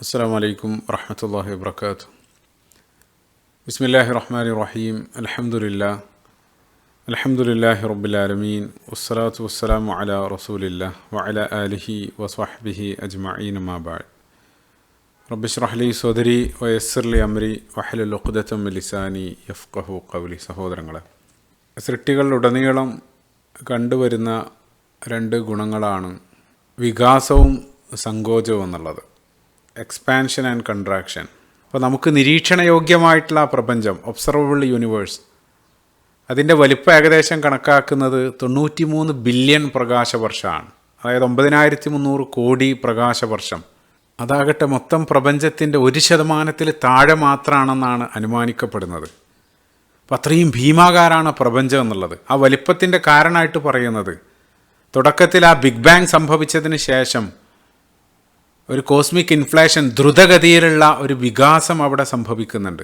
അസ്സലാമു അലൈക്കും വറഹ്മത്തുള്ളാഹി വബറകാതുഹു. ബിസ്മില്ലാഹിർ റഹ്മാനിർ റഹീം. അൽഹംദുലില്ലാഹി റബ്ബിൽ ആലമീൻ. വസ്സലാത്തു വസ്സലാമു അലാ റസൂലില്ലാഹ് വഅലാ ആലിഹി വസ്വഹ്ബിഹി അജ്മഈൻ. അമ്മാ ബഅദ്. റബ്ബി ഇശ്റഹ് ലി സദ്രി വയസ്സിർ ലി അംരി വഹ്ലുൽ ഉഖ്ദതം മിൻ ലിസാനി യഫ്ഖഹു ഖൗലി. സഹോദരങ്ങളെ, സൃഷ്ടികളിലുടനീളം കണ്ടുവരുന്ന രണ്ട് ഗുണങ്ങളാണ് വികാസവും സങ്കോചവും എന്നുള്ളത്. Expansion and contraction. അപ്പോൾ നമുക്ക് നിരീക്ഷണയോഗ്യമായിട്ടുള്ള ആ പ്രപഞ്ചം, ഒബ്സർവബിൾ യൂണിവേഴ്സ്, അതിൻ്റെ വലിപ്പം ഏകദേശം കണക്കാക്കുന്നത് 93 ബില്യൺ പ്രകാശവർഷമാണ്. അതായത് 9300 കോടി പ്രകാശവർഷം. അതാകട്ടെ മൊത്തം പ്രപഞ്ചത്തിൻ്റെ 1% താഴെ മാത്രമാണെന്നാണ് അനുമാനിക്കപ്പെടുന്നത്. അപ്പോൾ അത്രയും ഭീമാകാരാണ് പ്രപഞ്ചം എന്നുള്ളത്. ആ വലിപ്പത്തിൻ്റെ കാരണമായിട്ട് പറയുന്നത്, തുടക്കത്തിൽ ആ ബിഗ് ബാങ് സംഭവിച്ചതിന് ശേഷം ഒരു കോസ്മിക് ഇൻഫ്ലേഷൻ, ദ്രുതഗതിയിലുള്ള ഒരു വികാസം അവിടെ സംഭവിക്കുന്നുണ്ട്.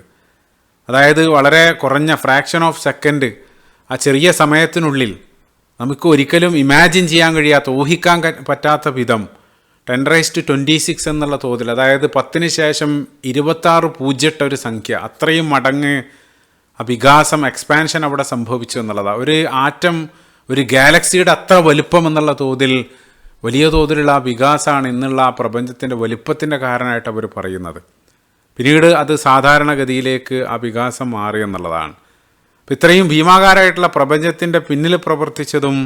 അതായത് വളരെ കുറഞ്ഞ ഫ്രാക്ഷൻ ഓഫ് സെക്കൻഡ്, ആ ചെറിയ സമയത്തിനുള്ളിൽ നമുക്ക് ഒരിക്കലും ഇമാജിൻ ചെയ്യാൻ കഴിയാത്ത, ഊഹിക്കാൻ പറ്റാത്ത വിധം 10⁻26 എന്നുള്ള തോതിൽ, അതായത് 10 ശേഷം 26 പൂജ്യട്ട ഒരു സംഖ്യ, അത്രയും മടങ്ങ് ആ വികാസം, എക്സ്പാൻഷൻ അവിടെ സംഭവിച്ചു എന്നുള്ളതാണ്. ഒരു ആറ്റം, ഒരു ഗാലക്സിയുടെ അത്ര വലുപ്പം എന്നുള്ള തോതിൽ വലിയ തോതിലുള്ള ആ വികാസമാണ് ഇന്നുള്ള ആ പ്രപഞ്ചത്തിൻ്റെ വലിപ്പത്തിൻ്റെ കാരണമായിട്ട് അവർ പറയുന്നത്. പിന്നീട് അത് സാധാരണഗതിയിലേക്ക് ആ വികാസം മാറി എന്നുള്ളതാണ്. അപ്പം ഇത്രയും ഭീമാകാരമായിട്ടുള്ള പ്രപഞ്ചത്തിൻ്റെ പിന്നിൽ പ്രവർത്തിച്ചതും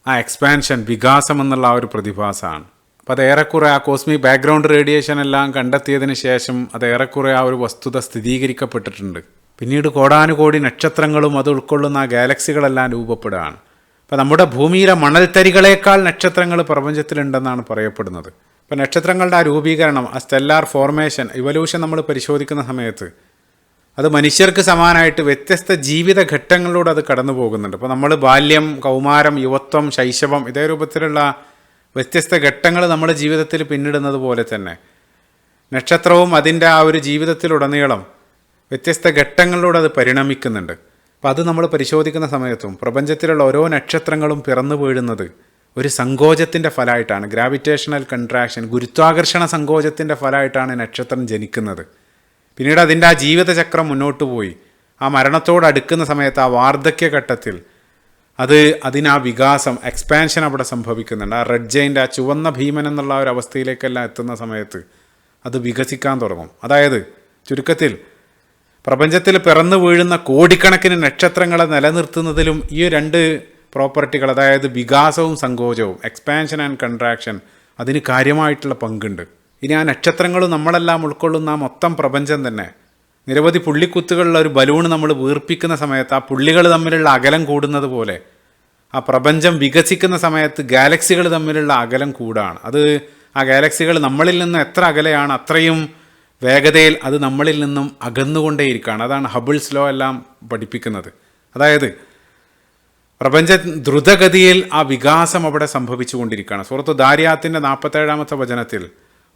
ആ എക്സ്പാൻഷൻ, വികാസം എന്നുള്ള ആ ഒരു പ്രതിഭാസമാണ്. അപ്പം അത് ഏറെക്കുറെ ആ കോസ്മിക് ബാക്ക്ഗ്രൗണ്ട് റേഡിയേഷൻ എല്ലാം കണ്ടെത്തിയതിന് ശേഷം അത് ഏറെക്കുറെ ആ ഒരു വസ്തുത സ്ഥിരീകരിക്കപ്പെട്ടിട്ടുണ്ട്. പിന്നീട് കോടാനുകോടി നക്ഷത്രങ്ങളും അത് ഉൾക്കൊള്ളുന്ന ആ ഗാലക്സികളെല്ലാം രൂപപ്പെടുകയാണ്. അപ്പം നമ്മുടെ ഭൂമിയിലെ മണൽത്തരികളേക്കാൾ നക്ഷത്രങ്ങൾ പ്രപഞ്ചത്തിലുണ്ടെന്നാണ് പറയപ്പെടുന്നത്. ഇപ്പം നക്ഷത്രങ്ങളുടെ ആ രൂപീകരണം, ആ സ്റ്റെല്ലാർ ഫോർമേഷൻ, ഇവല്യൂഷൻ നമ്മൾ പരിശോധിക്കുന്ന സമയത്ത് അത് മനുഷ്യർക്ക് സമാനമായിട്ട് വ്യത്യസ്ത ജീവിത ഘട്ടങ്ങളിലൂടെ അത് കടന്നു പോകുന്നുണ്ട്. അപ്പോൾ നമ്മൾ ബാല്യം, കൗമാരം, യുവത്വം, ശൈശവം, ഇതേ രൂപത്തിലുള്ള വ്യത്യസ്ത ഘട്ടങ്ങൾ നമ്മുടെ ജീവിതത്തിൽ പിന്നിടുന്നത് പോലെ തന്നെ നക്ഷത്രവും അതിൻ്റെ ആ ഒരു ജീവിതത്തിലുടനീളം വ്യത്യസ്ത ഘട്ടങ്ങളിലൂടെ അത് പരിണമിക്കുന്നുണ്ട്. അപ്പോൾ അത് നമ്മൾ പരിശോധിക്കുന്ന സമയത്തും പ്രപഞ്ചത്തിലുള്ള ഓരോ നക്ഷത്രങ്ങളും പിറന്നു വീഴുന്നത് ഒരു സങ്കോചത്തിൻ്റെ ഫലമായിട്ടാണ്. ഗ്രാവിറ്റേഷണൽ കൺട്രാക്ഷൻ, ഗുരുത്വാകർഷണ സങ്കോചത്തിൻ്റെ ഫലമായിട്ടാണ് നക്ഷത്രം ജനിക്കുന്നത്. പിന്നീട് അതിൻ്റെ ആ ജീവിതചക്രം മുന്നോട്ട് പോയി ആ മരണത്തോടടുക്കുന്ന സമയത്ത്, ആ വാർദ്ധക്യഘട്ടത്തിൽ അതിനാ വികാസം, എക്സ്പാൻഷൻ അവിടെ സംഭവിക്കുന്നുണ്ട്. ആ റെഡ് ജൈൻ്റ്, ആ ചുവന്ന ഭീമൻ എന്നുള്ള ഒരു അവസ്ഥയിലേക്കെല്ലാം എത്തുന്ന സമയത്ത് അത് വികസിക്കാൻ തുടങ്ങും. അതായത് ചുരുക്കത്തിൽ പ്രപഞ്ചത്തിൽ പിറന്നു വീഴുന്ന കോടിക്കണക്കിന് നക്ഷത്രങ്ങളെ നിലനിർത്തുന്നതിലും ഈ രണ്ട് പ്രോപ്പർട്ടികൾ, അതായത് വികാസവും സങ്കോചവും, എക്സ്പാൻഷൻ ആൻഡ് കൺട്രാക്ഷൻ, അതിന് കാര്യമായിട്ടുള്ള പങ്കുണ്ട്. ഇനി ആ നക്ഷത്രങ്ങളും നമ്മളെല്ലാം ഉൾക്കൊള്ളുന്ന ആ മൊത്തം പ്രപഞ്ചം തന്നെ, നിരവധി പുള്ളിക്കുത്തുകളുള്ള ഒരു ബലൂൺ നമ്മൾ വീർപ്പിക്കുന്ന സമയത്ത് ആ പുള്ളികൾ തമ്മിലുള്ള അകലം കൂടുന്നത് പോലെ ആ പ്രപഞ്ചം വികസിക്കുന്ന സമയത്ത് ഗാലക്സികൾ തമ്മിലുള്ള അകലം കൂടാണ്. അത് ആ ഗാലക്സികൾ നമ്മളിൽ നിന്ന് എത്ര അകലെയാണ് അത്രയും വേഗതയിൽ അത് നമ്മളിൽ നിന്നും അകന്നുകൊണ്ടേയിരിക്കുകയാണ്. അതാണ് ഹബിൾസ് ലോ എല്ലാം പഠിപ്പിക്കുന്നത്. അതായത് പ്രപഞ്ച ദ്രുതഗതിയിൽ ആ വികാസം അവിടെ സംഭവിച്ചുകൊണ്ടിരിക്കുകയാണ്. സൂറത്ത് ദാരിയാത്തിൻ്റെ 47-ാമത്തെ വചനത്തിൽ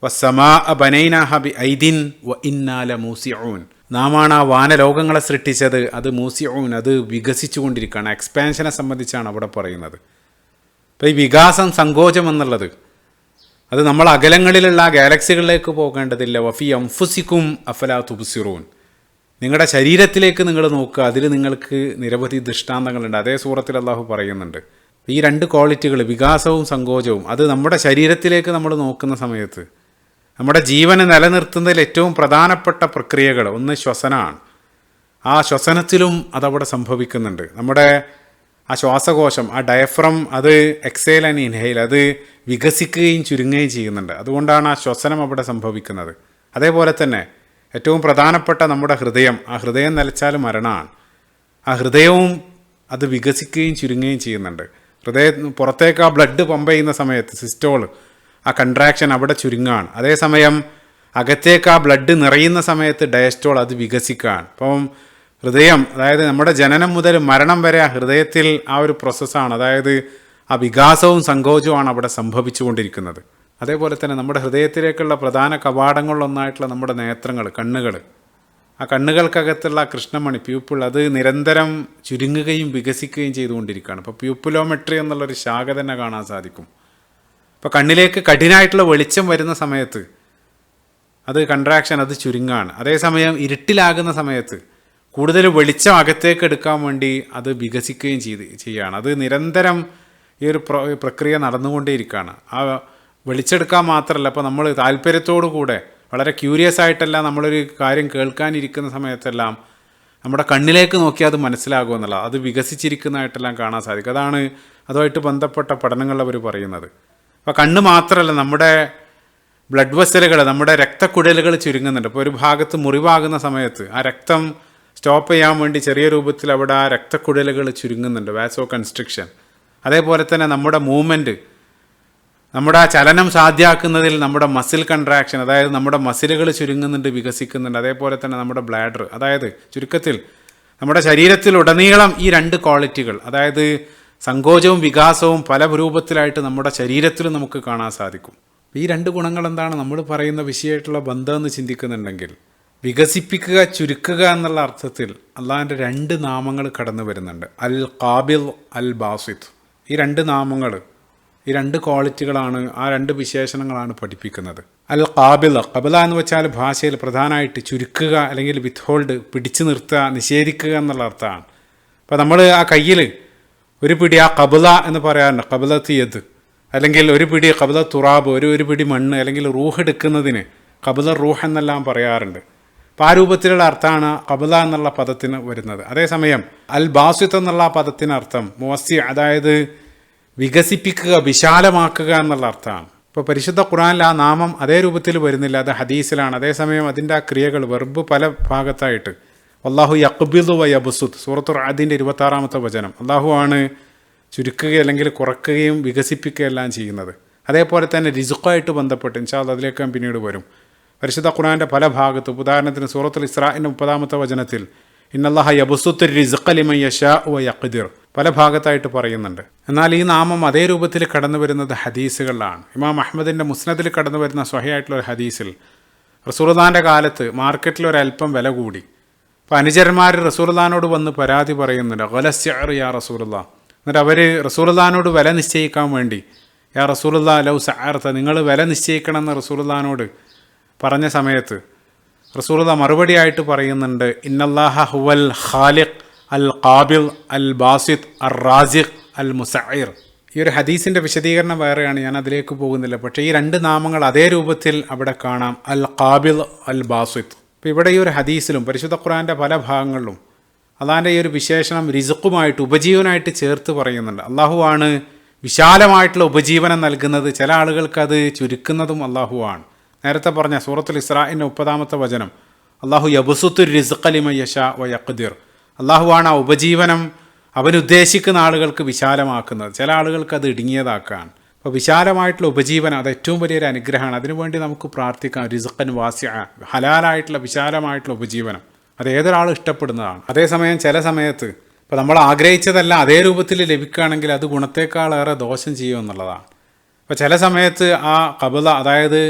വസ്സമാഅ ബനൈനാഹ ബിഐദിൻ വഇന്നാ ലമൂസിഊൻ, നാമാണ് ആ വാനലോകങ്ങളെ സൃഷ്ടിച്ചത്, അത് മൂസിഊൻ, അത് വികസിച്ചുകൊണ്ടിരിക്കുകയാണ്. എക്സ്പാൻഷനെ സംബന്ധിച്ചാണ് അവിടെ പറയുന്നത്. അപ്പോൾ ഈ വികാസം, സങ്കോചം എന്നുള്ളത് അത് നമ്മൾ അകലങ്ങളിലുള്ള ആ ഗാലക്സികളിലേക്ക് പോകേണ്ടതില്ല. വഫി അംഫുസിക്കും അഫലാ തുബ്സിറൂൻ, നിങ്ങളുടെ ശരീരത്തിലേക്ക് നിങ്ങൾ നോക്കുക, അതിൽ നിങ്ങൾക്ക് നിരവധി ദൃഷ്ടാന്തങ്ങളുണ്ട്. അതേ സൂറത്തിൽ അള്ളാഹു പറയുന്നുണ്ട്. ഈ രണ്ട് ക്വാളിറ്റികൾ, വികാസവും സങ്കോചവും, അത് നമ്മുടെ ശരീരത്തിലേക്ക് നമ്മൾ നോക്കുന്ന സമയത്ത് നമ്മുടെ ജീവനെ നിലനിർത്തുന്നതിൽ ഏറ്റവും പ്രധാനപ്പെട്ട പ്രക്രിയകൾ ഒന്ന് ശ്വസനമാണ്. ആ ശ്വസനത്തിലും അതവിടെ സംഭവിക്കുന്നുണ്ട്. നമ്മുടെ ആ ശ്വാസകോശം, ആ ഡയഫ്രം, അത് എക്സേൽ ആൻഡ് ഇൻഹെയിൽ, അത് വികസിക്കുകയും ചുരുങ്ങുകയും ചെയ്യുന്നുണ്ട്. അതുകൊണ്ടാണ് ആ ശ്വസനം അവിടെ സംഭവിക്കുന്നത്. അതേപോലെ തന്നെ ഏറ്റവും പ്രധാനപ്പെട്ട നമ്മുടെ ഹൃദയം, ആ ഹൃദയം നിലച്ചാൽ മരണമാണ്. ആ ഹൃദയവും അത് വികസിക്കുകയും ചുരുങ്ങുകയും ചെയ്യുന്നുണ്ട്. പുറത്തേക്ക് ആ ബ്ലഡ് പമ്പ് ചെയ്യുന്ന സമയത്ത് സിസ്റ്റോൾ, ആ കൺട്രാക്ഷൻ അവിടെ ചുരുങ്ങാണ്. അതേസമയം അകത്തേക്ക് ആ ബ്ലഡ് നിറയുന്ന സമയത്ത് ഡയസ്റ്റോൾ, അത് വികസിക്കുകയാണ്. അപ്പം ഹൃദയം, അതായത് നമ്മുടെ ജനനം മുതൽ മരണം വരെ ആ ഹൃദയത്തിൽ ആ ഒരു പ്രോസസ്സാണ്. അതായത് ആ വികാസവും സങ്കോചവുമാണ് അവിടെ സംഭവിച്ചുകൊണ്ടിരിക്കുന്നത്. അതേപോലെ തന്നെ നമ്മുടെ ഹൃദയത്തിലേക്കുള്ള പ്രധാന കവാടങ്ങളിലൊന്നായിട്ടുള്ള നമ്മുടെ നേത്രങ്ങൾ, കണ്ണുകൾ, ആ കണ്ണുകൾക്കകത്തുള്ള കൃഷ്ണമണി, പ്യൂപ്പിൾ, അത് നിരന്തരം ചുരുങ്ങുകയും വികസിക്കുകയും ചെയ്തുകൊണ്ടിരിക്കുകയാണ്. ഇപ്പോൾ പ്യൂപ്പിലോമെട്രി എന്നുള്ളൊരു ശാഖ തന്നെ കാണാൻ സാധിക്കും. ഇപ്പോൾ കണ്ണിലേക്ക് കഠിനമായിട്ടുള്ള വെളിച്ചം വരുന്ന സമയത്ത് അത് കൺട്രാക്ഷൻ, അത് ചുരുങ്ങാണ്. അതേസമയം ഇരുട്ടിലാകുന്ന സമയത്ത് കൂടുതൽ വെളിച്ചം അകത്തേക്ക് എടുക്കാൻ വേണ്ടി അത് വികസിക്കുകയും ചെയ്യുകയാണ്. അത് നിരന്തരം ഈ ഒരു പ്രക്രിയ നടന്നുകൊണ്ടേയിരിക്കുകയാണ്. ആ വെളിച്ചെടുക്കാൻ മാത്രമല്ല, അപ്പോൾ നമ്മൾ താല്പര്യത്തോടു കൂടെ വളരെ ക്യൂരിയസ് ആയിട്ടെല്ലാം നമ്മളൊരു കാര്യം കേൾക്കാനിരിക്കുന്ന സമയത്തെല്ലാം നമ്മുടെ കണ്ണിലേക്ക് നോക്കിയാൽ അത് മനസ്സിലാകുമെന്നുള്ള, അത് വികസിച്ചിരിക്കുന്നതായിട്ടെല്ലാം കാണാൻ സാധിക്കും. അതാണ് അതുമായിട്ട് ബന്ധപ്പെട്ട പഠനങ്ങൾ അവർ പറയുന്നത്. അപ്പോൾ കണ്ണ് മാത്രമല്ല, നമ്മുടെ ബ്ലഡ് വെസലുകൾ, നമ്മുടെ രക്തക്കുഴലുകൾ ചുരുങ്ങുന്നുണ്ട്. ഇപ്പോൾ ഒരു ഭാഗത്ത് മുറിവാകുന്ന സമയത്ത് ആ രക്തം സ്റ്റോപ്പ് ചെയ്യാൻ വേണ്ടി ചെറിയ രൂപത്തിൽ അവിടെ ആ രക്തക്കുഴലുകൾ ചുരുങ്ങുന്നുണ്ട്, വാസോ കൺസ്ട്രിക്ഷൻ. അതേപോലെ തന്നെ നമ്മുടെ മൂവ്മെൻറ്റ്, നമ്മുടെ ആ ചലനം സാധ്യമാക്കുന്നതിൽ നമ്മുടെ മസിൽ കൺട്രാക്ഷൻ, അതായത് നമ്മുടെ മസിലുകൾ ചുരുങ്ങുന്നുണ്ട്, വികസിക്കുന്നുണ്ട്. അതേപോലെ തന്നെ നമ്മുടെ ബ്ലാഡർ, അതായത് ചുരുക്കത്തിൽ നമ്മുടെ ശരീരത്തിലുടനീളം ഈ രണ്ട് ക്വാളിറ്റികൾ, അതായത് സങ്കോചവും വികാസവും പല രൂപത്തിലായിട്ട് നമ്മുടെ ശരീരത്തിലും നമുക്ക് കാണാൻ സാധിക്കും. ഈ രണ്ട് ഗുണങ്ങൾ എന്താണ് നമ്മൾ പറയുന്ന വിഷയമായിട്ടുള്ള ബന്ധമെന്ന് ചിന്തിക്കുന്നുണ്ടെങ്കിൽ, വികസിപ്പിക്കുക, ചുരുക്കുക എന്നുള്ള അർത്ഥത്തിൽ അള്ളാഹിൻ്റെ രണ്ട് നാമങ്ങൾ കടന്നു വരുന്നുണ്ട്. അൽ ഖാബിൽ, അൽ ബാസിത്ത്. ഈ രണ്ട് നാമങ്ങൾ, ഈ രണ്ട് ക്വാളിറ്റികളാണ്, ആ രണ്ട് വിശേഷണങ്ങളാണ് പഠിപ്പിക്കുന്നത്. അൽ ഖാബിൽ, ഖബല എന്ന് വെച്ചാൽ ഭാഷയിൽ പ്രധാനമായിട്ട് ചുരുക്കുക അല്ലെങ്കിൽ വിത്ത്ഹോൾഡ്, പിടിച്ചു നിർത്തുക, നിഷേധിക്കുക എന്നുള്ള അർത്ഥമാണ്. അപ്പോൾ നമ്മൾ ആ കയ്യിൽ ഒരു പിടി, ആ ഖബല എന്ന് പറയാറുണ്ട്, ഖബലത്ത് യദ്, അല്ലെങ്കിൽ ഒരു പിടി ഖബല തുറാബ്, ഒരു പിടി മണ്ണ്, അല്ലെങ്കിൽ റൂഹ് എടുക്കുന്നതിന് ഖബല റൂഹ് എന്നെല്ലാം പറയാറുണ്ട്. അപ്പോൾ ആ രൂപത്തിലുള്ള അർത്ഥമാണ് ഖബല എന്നുള്ള പദത്തിന് വരുന്നത്. അതേസമയം അൽ ബാസിത്ത് എന്നുള്ള പദത്തിന് അർത്ഥം മുവസ്സി, അതായത് വികസിപ്പിക്കുക, വിശാലമാക്കുക എന്നുള്ള അർത്ഥമാണ്. ഇപ്പോൾ പരിശുദ്ധ ഖുർആനിൽ ആ നാമം അതേ രൂപത്തിൽ വരുന്നില്ല, അത് ഹദീസിലാണ്. അതേസമയം അതിൻ്റെ ആ ക്രിയകൾ, വെർബ് പല ഭാഗത്തായിട്ട്, അല്ലാഹു യഖ്ബിദു വ യബ്സുത്ത്, സൂറത്തുർ റഅദിൻ്റെ 26-ാമത്തെ വചനം. അല്ലാഹു ആണ് ചുരുക്കുകയും അല്ലെങ്കിൽ കുറക്കുകയും വികസിപ്പിക്കുകയെല്ലാം ചെയ്യുന്നത്. അതേപോലെ തന്നെ റിസ്ഖായിട്ട് ബന്ധപ്പെട്ട് ഇൻഷാ അല്ലാഹ് അതിലേക്ക് പിന്നീട് വരും. പരിശുദ്ധ ഖുർആൻ്റെ പല ഭാഗത്തും, ഉദാഹരണത്തിന് സൂറത്തുൽ ഇസ്രാഇൻ്റെ 30-ാമത്തെ വചനത്തിൽ ഇന്നല്ലാഹ യബ്സുത്തു റിസ്ഖ ലിമൻ യശാഉ വ യഖ്ദിർ പല ഭാഗത്തായിട്ട് പറയുന്നുണ്ട്. എന്നാൽ ഈ നാമം അതേ രൂപത്തിൽ കടന്നു വരുന്നത് ഹദീസുകളിലാണ്. ഇമാം അഹ്മദിൻ്റെ മുസ്നദിൽ കടന്നു വരുന്ന സ്വഹീഹായിട്ടുള്ള ഒരു ഹദീസിൽ റസൂലുള്ളാഹിൻ്റെ കാലത്ത് മാർക്കറ്റിൽ ഒരല്പം വില കൂടി. അപ്പോൾ അനുചരന്മാർ റസൂലുള്ളാഹിനോട് വന്ന് പരാതി പറയുന്നുണ്ട്, ഗലസ്യർ യാ റസൂലുള്ളാഹ്. എന്നിട്ട് അവർ റസൂലുള്ളാഹിനോട് വില നിശ്ചയിക്കാൻ വേണ്ടി, യാ റസൂലുള്ളാഹ് ലൗ സഅർത, നിങ്ങൾ വില നിശ്ചയിക്കണമെന്ന് റസൂലുള്ളാഹിനോട് പറഞ്ഞ സമയത്ത് റസൂലുള്ളാഹ് മറുപടിയായിട്ട് പറയുന്നുണ്ട്, ഇന്നല്ലാഹ ഹുവൽ ഖാലിഖ് അൽ ഖാബിൽ അൽ ബാസിത്ത് അർ റാസിഖ് അൽ മുസഇർ. ഈ ഒരു ഹദീസിൻ്റെ വിശദീകരണം വേറെയാണ്, ഞാൻ അതിലേക്ക് പോകുന്നില്ല. പക്ഷേ ഈ രണ്ട് നാമങ്ങൾ അതേ രൂപത്തിൽ അവിടെ കാണാം, അൽ ഖാബിൽ അൽ ബാസിത്ത്. ഇപ്പോൾ ഇവിടെ ഈ ഒരു ഹദീസിലും പരിശുദ്ധ ഖുർആൻ്റെ പല ഭാഗങ്ങളിലും അള്ളാഹിൻ്റെ ഈ ഒരു വിശേഷണം റിസ്ഖുമായിട്ട്, ഉപജീവനമായിട്ട് ചേർത്ത് പറയുന്നുണ്ട്. അള്ളാഹു ആണ് വിശാലമായിട്ടുള്ള ഉപജീവനം നൽകുന്നത്, ചില ആളുകൾക്ക് അത് ചുരുക്കുന്നതും അള്ളാഹു ആണ്. നേരത്തെ പറഞ്ഞ സൂറത്തുൽ ഇസ്രാഇൻ്റെ 30-ാമത്തെ വചനം, അള്ളാഹു യബ്സുത്തു റിസ്ഖ ലിമൻ യശാ വ യഖ്ദിർ. അള്ളാഹുവാണ് ആ ഉപജീവനം അവനുദ്ദേശിക്കുന്ന ആളുകൾക്ക് വിശാലമാക്കുന്നത്, ചില ആളുകൾക്ക് അത് ഇടുങ്ങിയതാക്കുകയാണ്. അപ്പോൾ വിശാലമായിട്ടുള്ള ഉപജീവനം അത് ഏറ്റവും വലിയൊരു അനുഗ്രഹമാണ്. അതിനുവേണ്ടി നമുക്ക് പ്രാർത്ഥിക്കാം. റിസ്ഖൻ വാസിഅ, ഹലാലായിട്ടുള്ള വിശാലമായിട്ടുള്ള ഉപജീവനം അത് ഏതൊരാളും ഇഷ്ടപ്പെടുന്നതാണ്. അതേസമയം ചില സമയത്ത് ഇപ്പോൾ നമ്മൾ ആഗ്രഹിച്ചതല്ല അതേ രൂപത്തിൽ ലഭിക്കുകയാണെങ്കിൽ അത് ഗുണത്തേക്കാളേറെ ദോഷം ചെയ്യുമെന്നുള്ളതാണ്. അപ്പോൾ ചില സമയത്ത് ആ ഖബല, അതായത്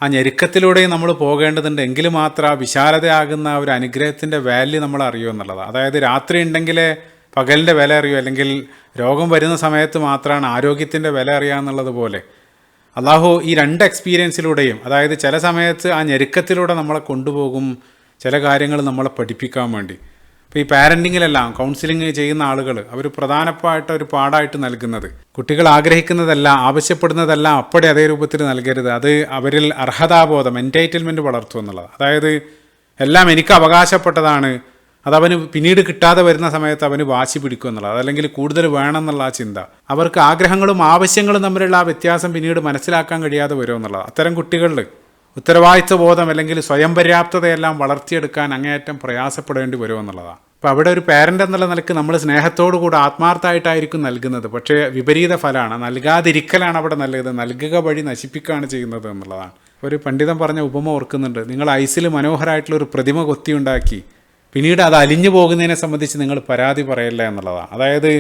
ആ ഞെരുക്കത്തിലൂടെയും നമ്മൾ പോകേണ്ടതുണ്ട്, എങ്കിൽ മാത്രം ആ വിശാലതയാകുന്ന ഒരു അനുഗ്രഹത്തിൻ്റെ വാല്യൂ നമ്മൾ അറിയുമെന്നുള്ളതാണ്. അതായത് രാത്രി ഉണ്ടെങ്കിലേ പകലിൻ്റെ വില അറിയൂ, അല്ലെങ്കിൽ രോഗം വരുന്ന സമയത്ത് മാത്രമാണ് ആരോഗ്യത്തിൻ്റെ വില അറിയാമെന്നുള്ളത് പോലെ അള്ളാഹു ഈ രണ്ട് എക്സ്പീരിയൻസിലൂടെയും, അതായത് ചില സമയത്ത് ആ ഞെരുക്കത്തിലൂടെ നമ്മളെ കൊണ്ടുപോകും, ചില കാര്യങ്ങൾ നമ്മളെ പഠിപ്പിക്കാൻ വേണ്ടി. ഇപ്പോൾ ഈ പാരൻറ്റിങ്ങിലെല്ലാം കൗൺസിലിംഗ് ചെയ്യുന്ന ആളുകൾ അവർ പ്രധാനപ്പെട്ട ഒരു പാഠമായിട്ട് നൽകുന്നത്, കുട്ടികൾ ആഗ്രഹിക്കുന്നതെല്ലാം, ആവശ്യപ്പെടുന്നതെല്ലാം അപ്പടി അതേ രൂപത്തിൽ നൽകരുത്, അത് അവരിൽ അർഹതാബോധം, എൻറ്റൈറ്റിൽമെൻറ്റ് വളർത്തുക എന്നുള്ളത്. അതായത് എല്ലാം എനിക്ക് അവകാശപ്പെട്ടതാണ്, അതവന് പിന്നീട് കിട്ടാതെ വരുന്ന സമയത്ത് അവന് വാശി പിടിക്കും എന്നുള്ളത്, അതല്ലെങ്കിൽ കൂടുതൽ വേണമെന്നുള്ള ആ ചിന്ത, അവർക്ക് ആഗ്രഹങ്ങളും ആവശ്യങ്ങളും തമ്മിലുള്ള ആ വ്യത്യാസം പിന്നീട് മനസ്സിലാക്കാൻ കഴിയാതെ വരും എന്നുള്ളത്. അത്തരം കുട്ടികളിൽ ഉത്തരവാദിത്വ ബോധം അല്ലെങ്കിൽ സ്വയം പര്യാപ്തതയെല്ലാം വളർത്തിയെടുക്കാൻ അങ്ങേയറ്റം പ്രയാസപ്പെടേണ്ടി വരുമെന്നുള്ളതാണ്. അപ്പോൾ അവിടെ ഒരു പാരൻ്റ് എന്നുള്ള നിലയ്ക്ക് നമ്മൾ സ്നേഹത്തോടു കൂടി ആത്മാർത്ഥമായിട്ടായിരിക്കും നൽകുന്നത്, പക്ഷേ വിപരീത ഫലമാണ്, നൽകാതിരിക്കലാണ് അവിടെ നൽകുന്നത്, നൽകുക വഴി നശിപ്പിക്കുകയാണ് ചെയ്യുന്നത് എന്നുള്ളതാണ്. ഒരു പണ്ഡിതൻ പറഞ്ഞ ഉപമ ഓർക്കുന്നുണ്ട്, നിങ്ങൾ ഐസിൽ മനോഹരമായിട്ടുള്ളൊരു പ്രതിമ കൊത്തിയുണ്ടാക്കി പിന്നീട് അത് അലിഞ്ഞു പോകുന്നതിനെ സംബന്ധിച്ച് നിങ്ങൾ പരാതി പറയല്ല എന്നുള്ളതാണ്. അതായത്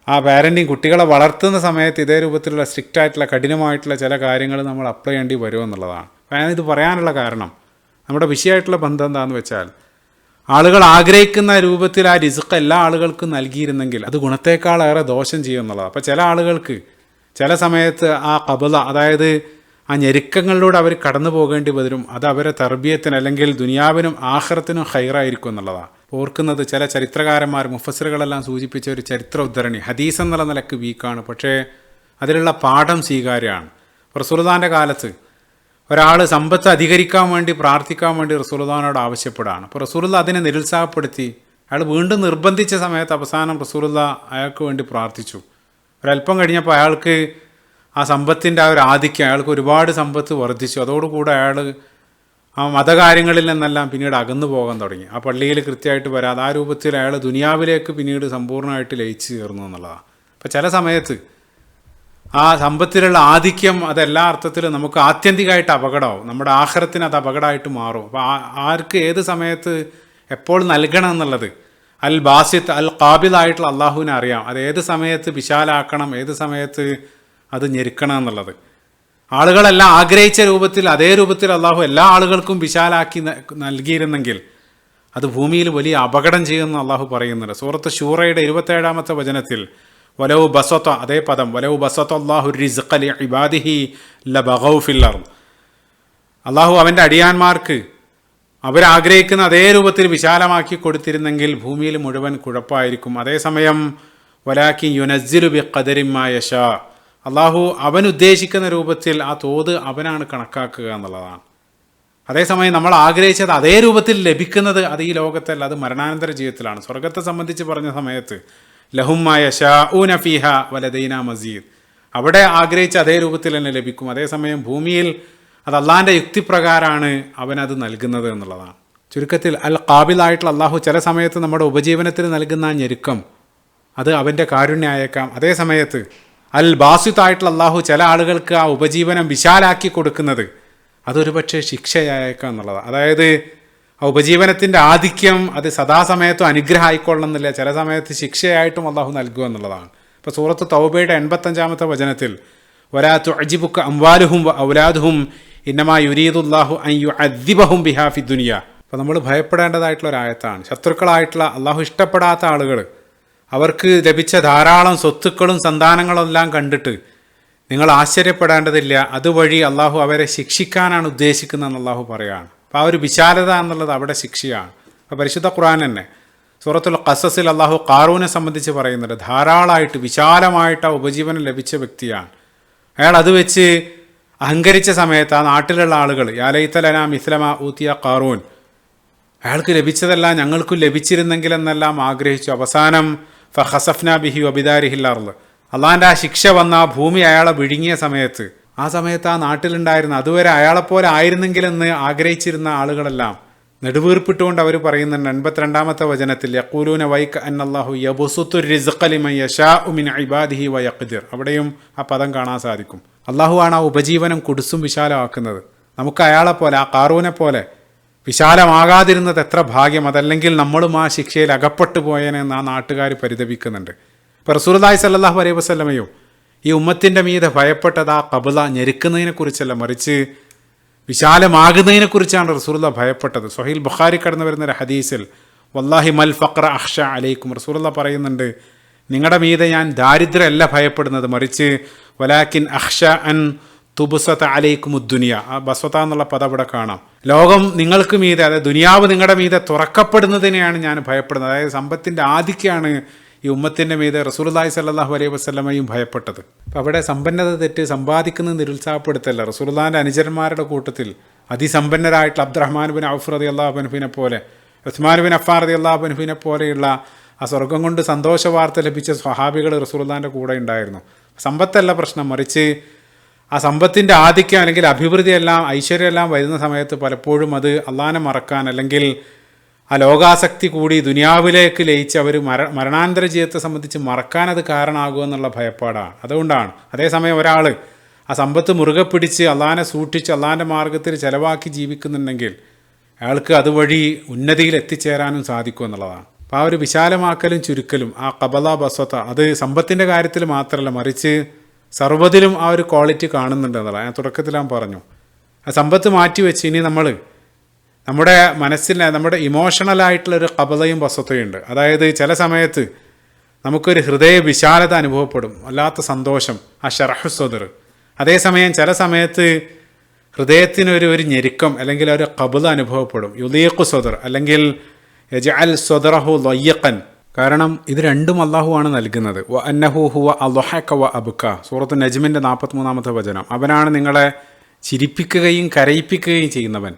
ആ പാരൻറ്റിങ് കുട്ടികളെ വളർത്തുന്ന സമയത്ത് ഇതേ രൂപത്തിലുള്ള സ്ട്രിക്റ്റ് ആയിട്ടുള്ള കഠിനമായിട്ടുള്ള ചില കാര്യങ്ങൾ നമ്മൾ അപ്ലൈ ചെയ്യേണ്ടി വരുമെന്നുള്ളതാണ്. അപ്പോൾ ഞാനിത് പറയാനുള്ള കാരണം, നമ്മുടെ വിഷയമായിട്ടുള്ള ബന്ധം എന്താണെന്ന് വെച്ചാൽ, ആളുകൾ ആഗ്രഹിക്കുന്ന രൂപത്തിൽ ആ റിസ്ക് എല്ലാ ആളുകൾക്കും നൽകിയിരുന്നെങ്കിൽ അത് ഗുണത്തേക്കാളേറെ ദോഷം ചെയ്യുമെന്നുള്ളതാണ്. അപ്പോൾ ചില ആളുകൾക്ക് ചില സമയത്ത് ആ ഖബല, അതായത് ആ ഞെരുക്കങ്ങളിലൂടെ അവർ കടന്നു പോകേണ്ടി വരും. അത് അവരെ തർബിയത്തിന് അല്ലെങ്കിൽ ദുനിയാവിനും ആഖിറത്തിനും ഖൈറായിരിക്കും എന്നുള്ളതാണ്. ഓർക്കുന്നത് ചില ചരിത്രകാരന്മാർ മുഫസ്സിറുകളെല്ലാം സൂചിപ്പിച്ച ഒരു ചരിത്ര ഉദ്ധരണി ഹദീസ് എന്നുള്ള നിലക്ക് വീക്കാണ്, പക്ഷേ അതിലുള്ള പാഠം സ്വീകാര്യമാണ്. റസൂലുള്ളാഹിൻ്റെ കാലത്ത് ഒരാൾ സമ്പത്ത് അധികരിക്കാൻ വേണ്ടി പ്രാർത്ഥിക്കാൻ വേണ്ടി റസൂലുള്ളാഹിനോട് ആവശ്യപ്പെടുകയാണ്. അപ്പോൾ റസൂലുള്ളാഹി അതിനെ നിരുത്സാഹപ്പെടുത്തി. അയാൾ വീണ്ടും നിർബന്ധിച്ച സമയത്ത് അവസാനം റസൂലുള്ളാഹി അയാൾക്ക് വേണ്ടി പ്രാർത്ഥിച്ചു. ഒരല്പം കഴിഞ്ഞപ്പോൾ അയാൾക്ക് ആ സമ്പത്തിൻ്റെ ആ ഒരു ആധിക്യം, അയാൾക്ക് ഒരുപാട് സമ്പത്ത് വർദ്ധിച്ചു. അതോടുകൂടെ അയാൾ ആ മതകാര്യങ്ങളിൽ നിന്നെല്ലാം പിന്നീട് അകന്നു പോകാൻ തുടങ്ങി. ആ പള്ളിയിൽ കൃത്യമായിട്ട് വരാതെ ആ രൂപത്തിൽ അയാൾ ദുനിയാവിലേക്ക് പിന്നീട് സമ്പൂർണ്ണമായിട്ട് ലയിച്ചു ചേർന്നു എന്നുള്ളതാണ്. അപ്പോൾ ചില സമയത്ത് ആ സമ്പത്തിലുള്ള ആധിക്യം അതെല്ലാ അർത്ഥത്തിലും നമുക്ക് ആത്യന്തികമായിട്ട് അപകടമാവും. നമ്മുടെ ആഖിറത്തിന് അത് അപകടമായിട്ട് മാറും. അപ്പോൾ ആർക്ക് ഏത് സമയത്ത് എപ്പോൾ നൽകണം എന്നുള്ളത് അൽ ബാസിത്ത് അൽ ഖാബിദായിട്ടുള്ള അള്ളാഹുവിനെ അറിയാം. അത് ഏത് സമയത്ത് വിശാലാക്കണം, ഏത് സമയത്ത് അത് ഞെരുക്കണം എന്നുള്ളത്. ആളുകളെല്ലാം ആഗ്രഹിച്ച രൂപത്തിൽ അതേ രൂപത്തിൽ അള്ളാഹു എല്ലാ ആളുകൾക്കും വിശാലാക്കി നൽകിയിരുന്നെങ്കിൽ അത് ഭൂമിയിൽ വലിയ അപകടം ചെയ്യുമെന്ന് അള്ളാഹു പറയുന്നുണ്ട്. സൂറത്ത് ശൂറയുടെ 27-ാമത്തെ വചനത്തിൽ വലവു ബസത്ത, അതേ പദം, വലവു ബസത്ത അള്ളാഹു റിസ്ഖ ലി ഇബാദിഹി ലബഗൗ ഫിൽ അർദ്. അള്ളാഹു അവൻ്റെ അടിയാന്മാർക്ക് അവരാഗ്രഹിക്കുന്ന അതേ രൂപത്തിൽ വിശാലമാക്കി കൊടുത്തിരുന്നെങ്കിൽ ഭൂമിയിൽ മുഴുവൻ കുഴപ്പമായിരിക്കും. അതേസമയം വലാകിൻ യുനസ്സിലു ബിഖദരി മാ യശാ, അള്ളാഹു അവൻ ഉദ്ദേശിക്കുന്ന രൂപത്തിൽ ആ തോത് അവനാണ് കണക്കാക്കുക എന്നുള്ളതാണ്. അതേസമയം നമ്മൾ ആഗ്രഹിച്ചത് അതേ രൂപത്തിൽ ലഭിക്കുന്നത് അത് ഈ ലോകത്തല്ല, അത് മരണാനന്തര ജീവിതത്തിലാണ്. സ്വർഗത്തെ സംബന്ധിച്ച് പറഞ്ഞ സമയത്ത് ലഹും മാ യശാഊന ഫീഹ വലദൈനാ മസീദ്, അവിടെ ആഗ്രഹിച്ച അതേ രൂപത്തിൽ തന്നെ ലഭിക്കും. അതേസമയം ഭൂമിയിൽ അത് അള്ളാഹിൻ്റെ യുക്തിപ്രകാരമാണ് അവനത് നൽകുന്നത് എന്നുള്ളതാണ്. ചുരുക്കത്തിൽ അൽ ഖാബിലായിട്ടുള്ള അള്ളാഹു ചില സമയത്ത് നമ്മുടെ ഉപജീവനത്തിന് നൽകുന്ന ഞെരുക്കം അത് അവൻ്റെ കാരുണ്യമായേക്കാം. അതേ സമയത്ത് അൽ ബാസിത്തായിട്ടുള്ള അള്ളാഹു ചില ആളുകൾക്ക് ആ ഉപജീവനം വിശാലാക്കി കൊടുക്കുന്നത് അതൊരു പക്ഷേ ശിക്ഷയായേക്കാം എന്നുള്ളതാണ്. അതായത് ആ ഉപജീവനത്തിൻ്റെ ആധിക്യം അത് സദാസമയത്തും അനുഗ്രഹം ആയിക്കൊള്ളണമെന്നില്ല, ചില സമയത്ത് ശിക്ഷയായിട്ടും അള്ളാഹു നൽകുക എന്നുള്ളതാണ്. ഇപ്പോൾ സൂറത്ത് തൗബയുടെ 85-ാമത്തെ വചനത്തിൽ വലാ തുഅ്ജിബുക അംവാലുഹും വ ഔലാദുഹും ഇന്നമാ യുരീദുല്ലാഹു അൻ യുഅദ്ദിബഹും ബിഹാ ഫി ദുനിയ. അപ്പോൾ നമ്മൾ ഭയപ്പെടേണ്ടതായിട്ടുള്ള ഒരായത്താണ്. ശത്രുക്കളായിട്ടുള്ള അള്ളാഹു ഇഷ്ടപ്പെടാത്ത ആളുകൾ അവർക്ക് ലഭിച്ച ധാരാളം സ്വത്തുക്കളും സന്താനങ്ങളും എല്ലാം കണ്ടിട്ട് നിങ്ങൾ ആശ്ചര്യപ്പെടേണ്ടതില്ല, അതുവഴി അള്ളാഹു അവരെ ശിക്ഷിക്കാനാണ് ഉദ്ദേശിക്കുന്നതെന്ന് അള്ളാഹു പറയുകയാണ്. അപ്പോൾ ആ ഒരു വിശാലത എന്നുള്ളത് അവിടെ ശിക്ഷയാണ്. അപ്പോൾ പരിശുദ്ധ ഖുർആൻ തന്നെ സൂറത്തുൽ ഖസസിൽ അള്ളാഹു ഖാറൂനെ സംബന്ധിച്ച് പറയുന്നുണ്ട്. ധാരാളമായിട്ട് വിശാലമായിട്ട് ആ ഉപജീവനം ലഭിച്ച വ്യക്തിയാണ് അയാൾ. അത് വെച്ച് അഹങ്കരിച്ച സമയത്ത് ആ നാട്ടിലുള്ള ആളുകൾ യാ ലൈത ലനാ മിസ്ലമാ ഊതിയ ഖാറൂൻ, അയാൾക്ക് ലഭിച്ചതെല്ലാം ഞങ്ങൾക്കും ലഭിച്ചിരുന്നെങ്കിലെന്നെല്ലാം ആഗ്രഹിച്ചു. അവസാനം ഫഖസഫ്ന ബിഹി വബിദാരിഹിൽ അർള്, അള്ളാഹിൻ്റെ ആ ശിക്ഷ വന്ന ആ ഭൂമി അയാളെ വിഴുങ്ങിയ സമയത്ത് ആ നാട്ടിലുണ്ടായിരുന്ന അതുവരെ അയാളെപ്പോലെ ആയിരുന്നെങ്കിലെന്ന് ആഗ്രഹിച്ചിരുന്ന ആളുകളെല്ലാം നെടുവീർപ്പിട്ടുകൊണ്ട് അവർ പറയുന്നുണ്ട് 82-ാമത്തെ വചനത്തിൽ യഖൂലൂന വൈക അന്നല്ലാഹു യബ്സുത്തു റിസ്ഖ ലിമൻ യശാഉ മിൻ ഇബാദിഹി വയഖ്ദിർ. അവിടെയും ആ പദം കാണാൻ സാധിക്കും. അള്ളാഹു ആണ് ആ ഉപജീവനം കുടുസും വിശാലമാക്കുന്നത്. നമുക്ക് അയാളെപ്പോലെ ആ ഖാറൂനെ പോലെ വിശാലമാകാതിരുന്നത് എത്ര ഭാഗ്യം, അതല്ലെങ്കിൽ നമ്മളും ആ ശിക്ഷയിൽ അകപ്പെട്ടു പോയേനെന്ന് ആ നാട്ടുകാർ പരിതപിക്കുന്നുണ്ട്. ഇപ്പോൾ റസൂലുള്ളാഹി സ്വല്ലല്ലാഹു അലൈഹി വസല്ലമയോ ഈ ഉമ്മത്തിൻ്റെ മീതെ ഭയപ്പെട്ടത് ആ ഖബല ഞെരുക്കുന്നതിനെക്കുറിച്ചല്ല, മറിച്ച് വിശാലമാകുന്നതിനെക്കുറിച്ചാണ് റസൂലുള്ളാഹി ഭയപ്പെട്ടത്. സ്വഹീൽ ബുഖാരി കടന്നു വരുന്ന ഒരു ഹദീസിൽ വല്ലാഹി മൽ ഫഖ്റ അഖ്ഷ അലൈക്കും, റസൂലുള്ളാഹി പറയുന്നുണ്ട്, നിങ്ങളുടെ മീതെ ഞാൻ ദാരിദ്ര്യമല്ല ഭയപ്പെടുന്നത്, മറിച്ച് വലാക്കിൻ അഖ്ഷ അൻ തുബ്സത അലൈക്കുമുദ്ദുനിയ. ആ ബസ്വത എന്നുള്ള പദം ഇവിടെ കാണാം. ലോകം നിങ്ങൾക്ക് മീതെ, അതായത് ദുനിയാവ് നിങ്ങളുടെ മീതെ തുറക്കപ്പെടുന്നതിനെയാണ് ഞാൻ ഭയപ്പെടുന്നത്. അതായത് സമ്പത്തിൻ്റെ ആധിക്യമാണ് ഈ ഉമ്മത്തിൻ്റെ മീതെ റസൂലുള്ളാഹി സ്വല്ലല്ലാഹു അലൈഹി വസല്ലമയും ഭയപ്പെട്ടത്. അപ്പം അവിടെ സമ്പന്നത തെറ്റ് സമ്പാദിക്കുന്നത് നിരുത്സാഹപ്പെടുത്തല്ല. റസൂലുള്ളാഹിൻ്റെ അനുചരന്മാരുടെ കൂട്ടത്തിൽ അതിസമ്പന്നരായിട്ടുള്ള അബ്ദുറഹ്മാൻ ബിൻ ഔഫ് റളിയല്ലാഹു അൻഹുവിനെ പോലെ, ഉസ്മാൻ ബിൻ അഫ്ഫാൻ റളിയല്ലാഹു അൻഹുവിനെ പോലെയുള്ള ആ സ്വർഗം കൊണ്ട് സന്തോഷ വാർത്ത ലഭിച്ച സ്വഹാബികൾ റസൂലുള്ളാഹിൻ്റെ കൂടെ ഉണ്ടായിരുന്നു. സമ്പത്തല്ല പ്രശ്നം, മറിച്ച് ആ സമ്പത്തിൻ്റെ ആധിക്യം അല്ലെങ്കിൽ അഭിവൃദ്ധിയെല്ലാം ഐശ്വര്യമെല്ലാം വരുന്ന സമയത്ത് പലപ്പോഴും അത് അള്ളാഹിനെ മറക്കാൻ അല്ലെങ്കിൽ ആ ലോകാസക്തി കൂടി ദുനിയാവിലേക്ക് ലയിച്ച് അവർ മരണാനന്തര ജീവിതത്തെ സംബന്ധിച്ച് മറക്കാൻ അത് കാരണമാകുമെന്നുള്ള ഭയപ്പാടാണ്. അതുകൊണ്ടാണ് അതേസമയം ഒരാൾ ആ സമ്പത്ത് മുറുകെ പിടിച്ച് അള്ളാഹിനെ സൂക്ഷിച്ച് അള്ളാഹിൻ്റെ മാർഗത്തിൽ ചിലവാക്കി ജീവിക്കുന്നുണ്ടെങ്കിൽ അയാൾക്ക് അതുവഴി ഉന്നതിയിൽ എത്തിച്ചേരാനും സാധിക്കും എന്നുള്ളതാണ്. അപ്പോൾ ആ ഒരു വിശാലമാക്കലും ചുരുക്കലും ആ ഖബല ബസ്വത അത് സമ്പത്തിൻ്റെ കാര്യത്തിൽ മാത്രമല്ല, മറിച്ച് സർവ്വതിലും ആ ഒരു ക്വാളിറ്റി കാണുന്നുണ്ട് എന്നുള്ളത് ഞാൻ തുടക്കത്തിൽ ഞാൻ പറഞ്ഞു. ആ സമ്പത്ത് മാറ്റിവെച്ച് ഇനി നമ്മൾ നമ്മുടെ മനസ്സിൽ നമ്മുടെ ഇമോഷണലായിട്ടുള്ളൊരു ഖബലയും ബസ്വതയും ഉണ്ട്. അതായത് ചില സമയത്ത് നമുക്കൊരു ഹൃദയ വിശാലത അനുഭവപ്പെടും, വല്ലാത്ത സന്തോഷം, ആ ഷറഹു സദർ, അതേസമയം ചില സമയത്ത് ഹൃദയത്തിനൊരു ഞെരുക്കം അല്ലെങ്കിൽ ഒരു ഖബ്ള് അനുഭവപ്പെടും. യുദീഖു സ്വദർ അല്ലെങ്കിൽ യജ്അൽ സ്വദറഹു ലയ്യഖൻ. കാരണം ഇത് രണ്ടും അള്ളാഹുവാണ് നൽകുന്നത്. വ അന്നഹു ഹുവ അദ്ഹക വ അബ്ക, സൂറത്തുൻ നജ്മിൻ്റെ 43-ാമത്തെ വചനം. അവനാണ് നിങ്ങളെ ചിരിപ്പിക്കുകയും കരയിപ്പിക്കുകയും ചെയ്യുന്നവൻ.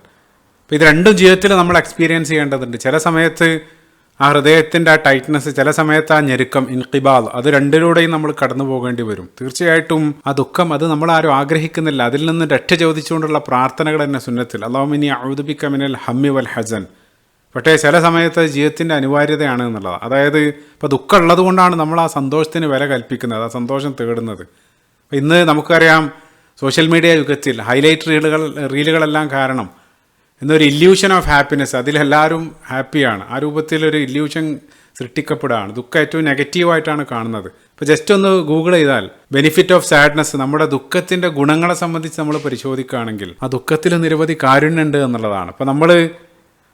അപ്പോൾ ഇത് രണ്ടും ജീവിതത്തിൽ നമ്മൾ എക്സ്പീരിയൻസ് ചെയ്യേണ്ടതുണ്ട്. ചില സമയത്ത് ആ ഹൃദയത്തിൻ്റെ ആ ടൈറ്റ്നസ്, ചില സമയത്ത് ആ ഞെരുക്കം ഇൻഖിബാൽ, അത് രണ്ടിലൂടെയും നമ്മൾ കടന്നു പോകേണ്ടി വരും. തീർച്ചയായിട്ടും ആ ദുഃഖം അത് നമ്മളാരും ആഗ്രഹിക്കുന്നില്ല. അതിൽ നിന്ന് രക്ഷ ചോദിച്ചുകൊണ്ടുള്ള പ്രാർത്ഥനകൾ തന്നെ സുന്നത്തിൽ അല്ലാഹുമ്മ അഊദു ബിക മിനൽ ഹമ്മി വൽ ഹസൻ. പക്ഷേ ചില സമയത്ത് ജീവിതത്തിൻ്റെ അനിവാര്യതയാണ് എന്നുള്ളതാണ്. അതായത് ഇപ്പോൾ ദുഃഖം ഉള്ളത് കൊണ്ടാണ് നമ്മൾ ആ സന്തോഷത്തിന് വില കൽപ്പിക്കുന്നത്, ആ സന്തോഷം തേടുന്നത്. അപ്പോൾ ഇന്ന് നമുക്കറിയാം സോഷ്യൽ മീഡിയ യുഗത്തിൽ ഹൈലൈറ്റ് റീലുകളെല്ലാം കാരണം എന്നൊരു ഇല്യൂഷൻ ഓഫ് ഹാപ്പിനെസ്, അതിലെല്ലാവരും ഹാപ്പിയാണ്. ആ രൂപത്തിലൊരു ഇല്യൂഷൻ സൃഷ്ടിക്കപ്പെടുകയാണ്. ദുഃഖം ഏറ്റവും നെഗറ്റീവായിട്ടാണ് കാണുന്നത്. ഇപ്പോൾ ജസ്റ്റ് ഒന്ന് ഗൂഗിൾ ചെയ്താൽ ബെനിഫിറ്റ് ഓഫ് സാഡ്നെസ്, നമ്മുടെ ദുഃഖത്തിൻ്റെ ഗുണങ്ങളെ സംബന്ധിച്ച് നമ്മൾ പരിശോധിക്കുകയാണെങ്കിൽ ആ ദുഃഖത്തിൽ നിരവധി കാരുണ്യമുണ്ട് എന്നുള്ളതാണ്. അപ്പോൾ നമ്മൾ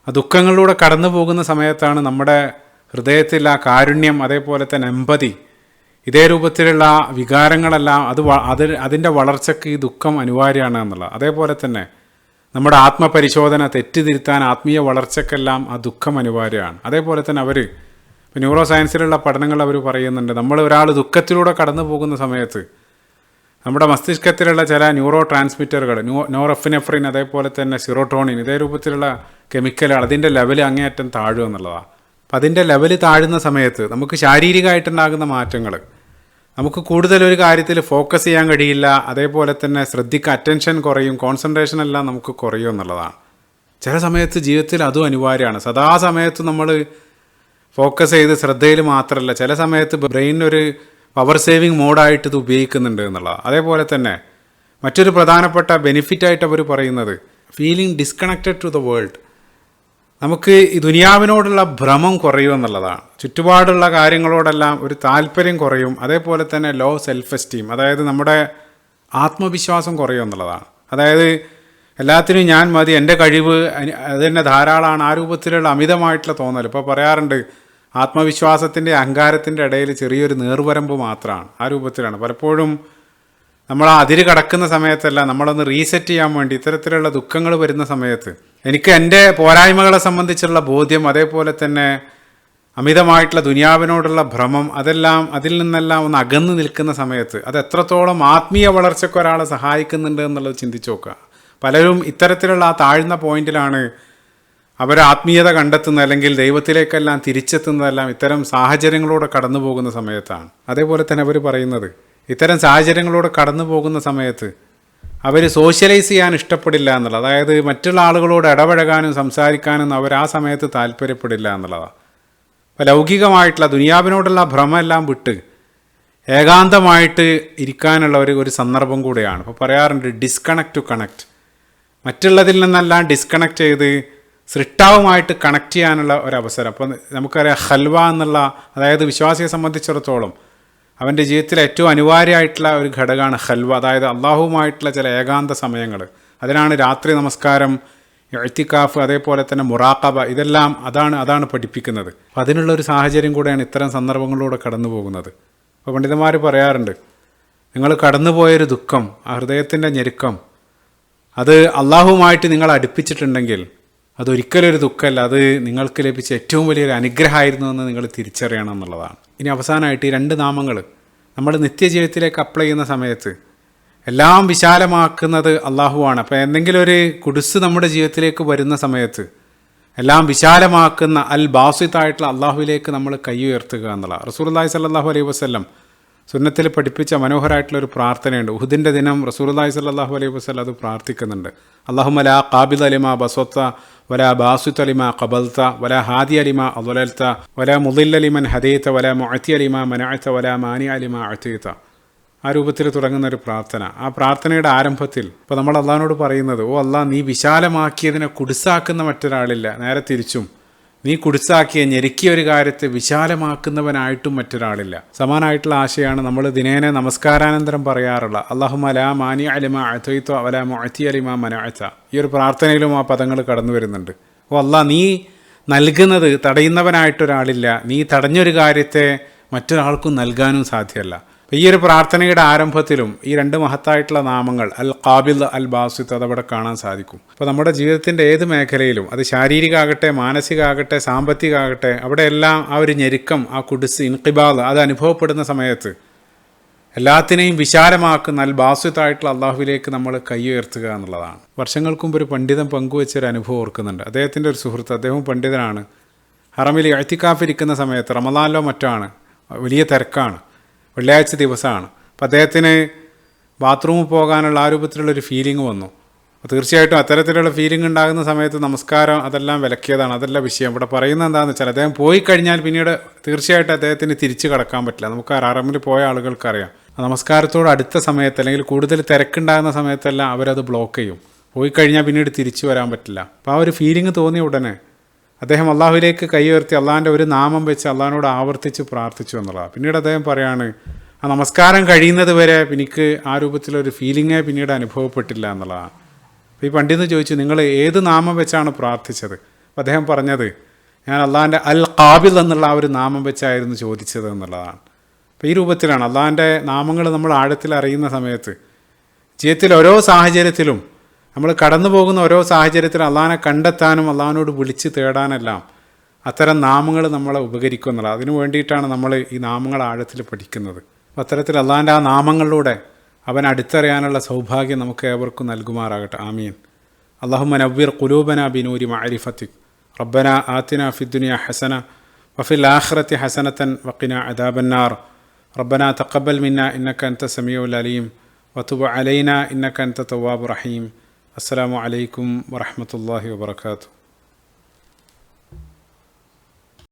ആ ദുഃഖങ്ങളിലൂടെ കടന്നു പോകുന്ന സമയത്താണ് നമ്മുടെ ഹൃദയത്തിൽ ആ കാരുണ്യം, അതേപോലെ തന്നെ എമ്പതി, ഇതേ രൂപത്തിലുള്ള വികാരങ്ങളെല്ലാം അതിൻ്റെ വളർച്ചയ്ക്ക് ഈ ദുഃഖം അനിവാര്യമാണ് എന്നുള്ളത്. അതേപോലെ തന്നെ നമ്മുടെ ആത്മപരിശോധന, തെറ്റുതിരുത്താൻ, ആത്മീയ വളർച്ചയ്ക്കെല്ലാം ആ ദുഃഖം അനിവാര്യമാണ്. അതേപോലെ തന്നെ ഇപ്പോൾ ന്യൂറോ സയൻസിലുള്ള പഠനങ്ങൾ അവർ പറയുന്നുണ്ട്, നമ്മൾ ഒരാൾ ദുഃഖത്തിലൂടെ കടന്നു പോകുന്ന സമയത്ത് നമ്മുടെ മസ്തിഷ്കത്തിലുള്ള ചില ന്യൂറോ ട്രാൻസ്മിറ്ററുകൾ, നോറെഫിനെഫ്രിൻ, അതേപോലെ തന്നെ സിറോട്ടോണിൻ, ഇതേ രൂപത്തിലുള്ള കെമിക്കലുകൾ, അതിൻ്റെ ലെവൽ അങ്ങേയറ്റം താഴുക എന്നുള്ളതാണ്. അപ്പം അതിൻ്റെ ലെവൽ താഴുന്ന സമയത്ത് നമുക്ക് ശാരീരികമായിട്ടുണ്ടാകുന്ന മാറ്റങ്ങൾ, നമുക്ക് കൂടുതലൊരു കാര്യത്തിൽ ഫോക്കസ് ചെയ്യാൻ കഴിയില്ല. അതേപോലെ തന്നെ അറ്റൻഷൻ കുറയും, കോൺസെൻട്രേഷൻ എല്ലാം നമുക്ക് കുറയും എന്നുള്ളതാണ്. ചില സമയത്ത് ജീവിതത്തിൽ അതും അനിവാര്യമാണ്. സദാസമയത്ത് നമ്മൾ ഫോക്കസ് ചെയ്ത് ശ്രദ്ധയിൽ മാത്രമല്ല, ചില സമയത്ത് ബ്രെയിനൊരു പവർ സേവിങ് മോഡായിട്ട് ഇത് ഉപയോഗിക്കുന്നുണ്ട് എന്നുള്ളതാണ്. അതേപോലെ തന്നെ മറ്റൊരു പ്രധാനപ്പെട്ട ബെനിഫിറ്റായിട്ട് അവർ പറയുന്നത് feeling disconnected to the world. നമുക്ക് ഈ ദുനിയാവിനോടുള്ള ഭ്രമം കുറയും എന്നുള്ളതാണ്. ചുറ്റുപാടുള്ള കാര്യങ്ങളോടെല്ലാം ഒരു താല്പര്യം കുറയും. അതേപോലെ തന്നെ ലോ സെൽഫ് എസ്റ്റീം, അതായത് നമ്മുടെ ആത്മവിശ്വാസം കുറയും എന്നുള്ളതാണ്. അതായത് എല്ലാത്തിനും ഞാൻ മതി, എൻ്റെ കഴിവ് അത് തന്നെ ധാരാളമാണ്, ആ രൂപത്തിലുള്ള അമിതമായിട്ടുള്ള തോന്നൽ. ഇപ്പോൾ പറയാറുണ്ട് ആത്മവിശ്വാസത്തിൻ്റെ അഹങ്കാരത്തിൻ്റെ ഇടയിൽ ചെറിയൊരു നേർവരമ്പ് മാത്രമാണ്, ആ രൂപത്തിലാണ്. പലപ്പോഴും നമ്മൾ ആ അതിര് കടക്കുന്ന സമയത്തല്ല, നമ്മളൊന്ന് റീസെറ്റ് ചെയ്യാൻ വേണ്ടി ഇത്തരത്തിലുള്ള ദുഃഖങ്ങൾ വരുന്ന സമയത്ത് എനിക്ക് എൻ്റെ പോരായ്മകളെ സംബന്ധിച്ചുള്ള ബോധ്യം, അതേപോലെ തന്നെ അമിതമായിട്ടുള്ള ദുനിയാവിനോടുള്ള ഭ്രമം, അതിൽ നിന്നെല്ലാം ഒന്ന് അകന്നു നിൽക്കുന്ന സമയത്ത് അത് എത്രത്തോളം ആത്മീയ വളർച്ചയ്ക്ക് ഒരാളെ സഹായിക്കുന്നുണ്ട് എന്നുള്ളത് ചിന്തിച്ച് നോക്കുക. പലരും ഇത്തരത്തിലുള്ള ആ താഴ്ന്ന പോയിന്റിലാണ് അവർ ആത്മീയത കണ്ടെത്തുന്നത്, അല്ലെങ്കിൽ ദൈവത്തിലേക്കെല്ലാം തിരിച്ചെത്തുന്നതെല്ലാം ഇത്തരം സാഹചര്യങ്ങളൂടെ കടന്നു പോകുന്ന സമയത്താണ്. അതേപോലെ തന്നെ അവർ പറയുന്നത് ഇത്തരം സാഹചര്യങ്ങളൂടെ കടന്നു പോകുന്ന സമയത്ത് അവർ സോഷ്യലൈസ് ചെയ്യാൻ ഇഷ്ടപ്പെടില്ല എന്നുള്ളത്. അതായത് മറ്റുള്ള ആളുകളോട് ഇടപഴകാനും സംസാരിക്കാനും അവർ ആ സമയത്ത് താല്പര്യപ്പെടില്ല എന്നുള്ളതാണ്. അപ്പോൾ ലൗകികമായിട്ടുള്ള ദുനിയാവിനോടുള്ള ഭ്രമെല്ലാം വിട്ട് ഏകാന്തമായിട്ട് ഇരിക്കാനുള്ള ഒരു സന്ദർഭം കൂടെയാണ്. അപ്പോൾ പറയാറുണ്ട് ഡിസ്കണക്ട് ടു കണക്ട്, മറ്റുള്ളതിൽ നിന്നെല്ലാം ഡിസ്കണക്ട് ചെയ്ത് സൃഷ്ടാവുമായിട്ട് കണക്ട് ചെയ്യാനുള്ള ഒരവസരം. അപ്പോൾ നമുക്കറിയാം ഹൽവ എന്നുള്ള, അതായത് വിശ്വാസിയെ സംബന്ധിച്ചിടത്തോളം അവൻ്റെ ജീവിതത്തിൽ ഏറ്റവും അനിവാര്യമായിട്ടുള്ള ഒരു ഘടകമാണ് ഹൽവ, അതായത് അള്ളാഹുവുമായിട്ടുള്ള ചില ഏകാന്ത സമയങ്ങൾ. അതിനാണ് രാത്രി നമസ്കാരം, ഇഅ്തികാഫ്, അതേപോലെ തന്നെ മുറാഖബ, ഇതെല്ലാം അതാണ് പഠിപ്പിക്കുന്നത്. അപ്പം അതിനുള്ളൊരു സാഹചര്യം കൂടെയാണ് ഇത്തരം സന്ദർഭങ്ങളിലൂടെ കടന്നു പോകുന്നത്. അപ്പോൾ പണ്ഡിതന്മാർ പറയാറുണ്ട്, നിങ്ങൾ കടന്നുപോയൊരു ദുഃഖം, ആ ഹൃദയത്തിൻ്റെ ഞെരുക്കം, അത് അള്ളാഹുവുമായിട്ട് നിങ്ങൾ അടുപ്പിച്ചിട്ടുണ്ടെങ്കിൽ അതൊരിക്കലും ഒരു ദുഃഖമല്ല, അത് നിങ്ങൾക്ക് ലഭിച്ച ഏറ്റവും വലിയൊരു അനുഗ്രഹമായിരുന്നു എന്ന് നിങ്ങൾ തിരിച്ചറിയണം എന്നുള്ളതാണ്. ഇനി അവസാനമായിട്ട് ഈ 2 നാമങ്ങൾ നമ്മൾ നിത്യജീവിതത്തിലേക്ക് അപ്ലൈ ചെയ്യുന്ന സമയത്ത് എല്ലാം വിശാലമാക്കുന്നത് അള്ളാഹുവാണ്. അപ്പോൾ എന്തെങ്കിലും ഒരു കുടുസ് നമ്മുടെ ജീവിതത്തിലേക്ക് വരുന്ന സമയത്ത് എല്ലാം വിശാലമാക്കുന്ന അൽ ബാസിത്തായിട്ടുള്ള അള്ളാഹുവിലേക്ക് നമ്മൾ കൈ ഉയർത്തുക എന്നുള്ളതാണ്. റസൂലുള്ളാഹി സ്വല്ലല്ലാഹു അലൈഹി വസല്ലം സുന്നത്തിൽ പഠിപ്പിച്ച മനോഹരമായിട്ടുള്ളൊരു പ്രാർത്ഥനയുണ്ട്. ഉഹുദിൻ്റെ ദിനം റസൂലുള്ളാഹി സ്വല്ലല്ലാഹു അലൈഹി വസല്ലം അത് പ്രാർത്ഥിക്കുന്നുണ്ട്. അല്ലാഹുമ്മ ലാ ഖാബിദ ലിമാ ബസത്ത വലാ ബാസിത ലിമാ ഖബൽത വലാ ഹാദിയ ലിമാ അദ്ലൽത വലാ മുദില്ല ലിമൻ ഹദൈത വലാ മുഅതിയ ലിമാ മനഅത വലാ മാനിഅ ലിമാ അതീത. ആ രൂപത്തിൽ തുടങ്ങുന്ന ഒരു പ്രാർത്ഥന. ആ പ്രാർത്ഥനയുടെ ആരംഭത്തിൽ ഇപ്പോൾ നമ്മൾ അള്ളാഹിനോട് പറയുന്നത്, ഓ അള്ളാഹ്, നീ വിശാലമാക്കിയതിനെ കുടിസാക്കുന്ന മറ്റൊരാളില്ല, നേരെ തിരിച്ചും നീ കുടിസാക്കിയ ഞെരുക്കിയ ഒരു കാര്യത്തെ വിശാലമാക്കുന്നവനായിട്ടും മറ്റൊരാളില്ല. സമാനമായിട്ടുള്ള ആശയമാണ് നമ്മൾ ദിനേന നമസ്കാരാനന്തരം പറയാറുള്ള അല്ലാഹുമ്മ ലാ മാനിഅ ലിമാ അതൈത വലാ മുഅതിയ ലിമാ മനഅത. ഈ ഒരു പ്രാർത്ഥനയിലും ആ പദങ്ങൾ കടന്നു വരുന്നുണ്ട്. ഓ അല്ലാഹ്, നീ നൽകുന്നത് തടയുന്നവനായിട്ടൊരാളില്ല, നീ തടഞ്ഞൊരു കാര്യത്തെ മറ്റൊരാൾക്കും നൽകാനും സാധ്യമല്ല. അപ്പോൾ ഈ ഒരു പ്രാർത്ഥനയുടെ ആരംഭത്തിലും ഈ രണ്ട് മഹത്തായിട്ടുള്ള നാമങ്ങൾ അൽ ഖാബിദ് അൽ ബാസിത്ത് അതവിടെ കാണാൻ സാധിക്കും. അപ്പോൾ നമ്മുടെ ജീവിതത്തിൻ്റെ ഏത് മേഖലയിലും, അത് ശാരീരികമാകട്ടെ, മാനസികമാകട്ടെ, സാമ്പത്തികമാകട്ടെ, അവിടെയെല്ലാം ആ ഒരു ഞെരുക്കം, ആ കുടിസ്, ഇൻഖിബാദ് അത് അനുഭവപ്പെടുന്ന സമയത്ത് എല്ലാത്തിനെയും വിശാലമാക്കുന്ന അൽ ബാസിത്തായിട്ടുള്ള അള്ളാഹുവിലേക്ക് നമ്മൾ കൈ ഉയർത്തുക എന്നുള്ളതാണ്. വർഷങ്ങൾക്ക് മുമ്പ് ഒരു പണ്ഡിതൻ പങ്കുവെച്ചൊരു അനുഭവം ഓർക്കുന്നുണ്ട്. അദ്ദേഹത്തിൻ്റെ ഒരു സുഹൃത്ത്, അദ്ദേഹം പണ്ഡിതനാണ്. ഹറമിൽ ഇഅ്തികാഫിരിക്കുന്ന സമയത്ത് റമദാനിലോ മറ്റാണ്, വലിയ തിരക്കാണ്, വെള്ളിയാഴ്ച ദിവസമാണ്. അപ്പോൾ അദ്ദേഹത്തിന് ബാത്റൂമിൽ പോകാനുള്ള ആ രൂപത്തിലുള്ളൊരു ഫീലിംഗ് വന്നു. തീർച്ചയായിട്ടും അത്തരത്തിലുള്ള ഫീലിംഗ് ഉണ്ടാകുന്ന സമയത്ത് നമസ്കാരം അതെല്ലാം വിലക്കിയതാണ്, അതല്ല വിഷയം. ഇവിടെ പറയുന്നത് എന്താണെന്ന് വെച്ചാൽ, അദ്ദേഹം പോയി കഴിഞ്ഞാൽ പിന്നീട് തീർച്ചയായിട്ടും അദ്ദേഹത്തിന് തിരിച്ച് കടക്കാൻ പറ്റില്ല. നമുക്ക് ഹറമിൽ പോയ ആളുകൾക്കറിയാം, നമസ്കാരത്തോട് അടുത്ത സമയത്ത് അല്ലെങ്കിൽ കൂടുതൽ തിരക്കുണ്ടാകുന്ന സമയത്തെല്ലാം അവരത് ബ്ലോക്ക് ചെയ്യും. പോയി കഴിഞ്ഞാൽ പിന്നീട് തിരിച്ചു വരാൻ പറ്റില്ല. അപ്പോൾ ആ ഒരു ഫീലിംഗ് തോന്നിയ ഉടനെ അദ്ദേഹം അള്ളാഹുവിലേക്ക് കൈ ഉയർത്തി അള്ളാഹിൻ്റെ ഒരു നാമം വെച്ച് അള്ളാഹിനോട് ആവർത്തിച്ച് പ്രാർത്ഥിച്ചു എന്നുള്ളതാണ്. പിന്നീട് അദ്ദേഹം പറയാണ്, ആ നമസ്കാരം കഴിയുന്നത് വരെ എനിക്ക് ആ രൂപത്തിലൊരു ഫീലിങ്ങേ പിന്നീട് അനുഭവപ്പെട്ടില്ല എന്നുള്ളതാണ്. അപ്പോൾ ഈ പണ്ഡിതൻ ചോദിച്ചു, നിങ്ങൾ ഏത് നാമം വെച്ചാണ് പ്രാർത്ഥിച്ചത്? അപ്പോൾ അദ്ദേഹം പറഞ്ഞത്, ഞാൻ അള്ളാഹിൻ്റെ അൽ ഖാബിദ് എന്നുള്ള ആ ഒരു നാമം വെച്ചായിരുന്നു ചോദിച്ചത് എന്നുള്ളതാണ്. അപ്പോൾ ഈ രൂപത്തിലാണ് അള്ളാഹിൻ്റെ നാമങ്ങൾ നമ്മൾ ആഴത്തിൽ അറിയുന്ന സമയത്ത് ജീവിതത്തിൽ ഓരോ സാഹചര്യത്തിലും, നമ്മൾ കടന്നു പോകുന്ന ഓരോ സാഹചര്യത്തിലും അള്ളാഹിനെ കണ്ടെത്താനും അള്ളാഹിനോട് വിളിച്ച് തേടാനെല്ലാം അത്തരം നാമങ്ങൾ നമ്മളെ ഉപകരിക്കും എന്നുള്ളത്. അതിനു വേണ്ടിയിട്ടാണ് നമ്മൾ ഈ നാമങ്ങൾ ആഴത്തിൽ പഠിക്കുന്നത്. അപ്പോൾ അത്തരത്തിൽ അള്ളാഹിൻ്റെ ആ നാമങ്ങളിലൂടെ അവൻ അടുത്തറിയാനുള്ള സൗഭാഗ്യം നമുക്ക് ഏവർക്കും നൽകുമാറാകട്ടെ. ആമീൻ. അല്ലാഹുമ്മ നവ്വിർ ഖുലൂബനാ ബിനൂരി മഅരിഫതിക് റബ്ബനാ ആതിനാ ഫിദ്ദുനിയാ ഹസന വഫിൽ ആഖിറതി ഹസനതൻ വഖിനാ അദാബന്നാർ റബ്ബനാ തഖബ്ബൽ മിന്നാ ഇന്നക അൻത സമീഉൽ അലീം വതുബ് അലൈനാ ഇന്നക അൻത തവ്വാബുർ റഹീം. അസ്സലാമു അലൈക്കും വറഹ്മത്തുള്ളാഹി വബറകാതുഹു.